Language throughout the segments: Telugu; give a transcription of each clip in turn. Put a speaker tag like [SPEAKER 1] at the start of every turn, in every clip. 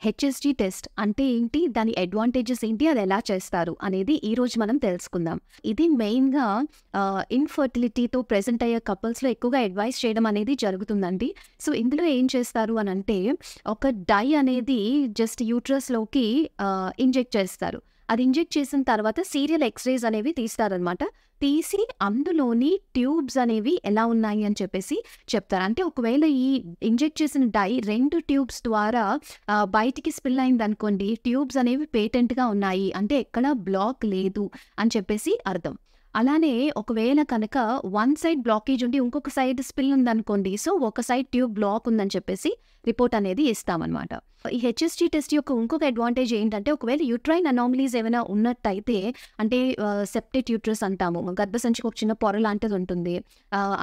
[SPEAKER 1] హెచ్ఎస్జీ టెస్ట్ అంటే ఏంటి? దాని అడ్వాంటేజెస్ ఏంటి? అది ఎలా చేస్తారు? అనేది ఈరోజు మనం తెలుసుకుందాం. ఇది మెయిన్‌గా ఇన్‌ఫర్టిలిటీతో ప్రెజెంట్ అయ్యే కపుల్స్‌లో ఎక్కువగా అడ్వైస్ చేయడం అనేది జరుగుతుందండి. సో, ఇందులో ఏం చేస్తారు అనంటే, ఒక డై అనేది జస్ట్ యూట్రస్‌లోకి ఇంజెక్ట్ చేస్తారు. అది ఇంజెక్ట్ చేసిన తర్వాత సీరియల్ ఎక్స్‌రేస్ అనేవి తీస్తారనమాట. తీసి అందులోని ట్యూబ్స్ అనేవి ఎలా ఉన్నాయి అని చెప్పేసి చెప్తారు. అంటే ఒకవేళ ఈ ఇంజెక్ట్ చేసిన డై 2 ట్యూబ్స్ ద్వారా బయటికి స్పిల్ అయిందనుకోండి, ట్యూబ్స్ అనేవి పేటెంట్‌గా ఉన్నాయి. అంటే ఎక్కడ బ్లాక్ లేదు అని చెప్పేసి అర్థం. అలానే ఒకవేళ కనుక వన్ సైడ్ బ్లాకేజ్ ఉండి ఇంకొక సైడ్ స్పిల్ ఉందనుకోండి. సో, ఒక సైడ్ ట్యూబ్ బ్లాక్ ఉందని చెప్పేసి రిపోర్ట్ అనేది ఇస్తామనమాట. ఈ హెచ్ఎస్జీ టెస్ట్ యొక్క ఇంకొక అడ్వాంటేజ్ ఏంటంటే, ఒకవేళ యూట్రైన్ అనామలీస్ ఏమైనా ఉన్నట్టయితే అంటే సెప్టెడ్ యూట్రస్ అంటాము. గర్భసంచికి ఒక చిన్న పొర లాంటిది ఉంటుంది.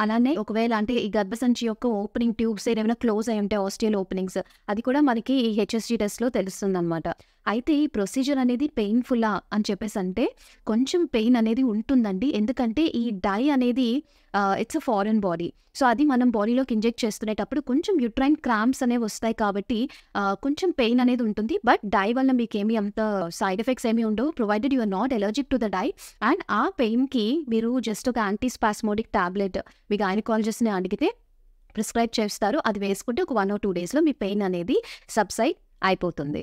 [SPEAKER 1] అలానే ఒకవేళ అంటే ఈ గర్భసంచి యొక్క ఓపెనింగ్ ట్యూబ్స్ ఏమైనా క్లోజ్ అయి ఉంటే ఆస్టియల్ ఓపెనింగ్స్ అది కూడా మనకి ఈ హెచ్ఎస్జీ టెస్ట్‌లో తెలుస్తుందనమాట. అయితే ఈ ప్రొసీజర్ అనేది పెయిన్‌ఫుల్లా అని చెప్పేసంటే కొంచెం పెయిన్ అనేది ఉంటుందండి. ఎందుకంటే ఈ డై అనేది it's a foreign body. So, అది మనం బాడీలోకి ఇంజెక్ట్ చేస్తునేటప్పుడు కొంచెం యూట్రైన్ క్రాంప్స్ అనేవి వస్తాయి కాబట్టి కొంచెం పెయిన్ అనేది ఉంటుంది. బట్ డై వల్ల మీకేమి అంత సైడ్ ఎఫెక్ట్స్ ఏమి ఉండవు. Provided you are not allergic to the dye. And ఆ పెయిన్‌కి మీరు జస్ట్ ఒక యాంటీ స్పాస్మోడిక్ టాబ్లెట్ మీ గైనకాలజిస్ట్‌ని అడిగితే ప్రిస్క్రైబ్ చేస్తారు. అది వేసుకుంటే ఒక 1 ఆర్ 2 డేస్‌లో మీ పెయిన్ అనేది సబ్సైడ్ అయిపోతుంది.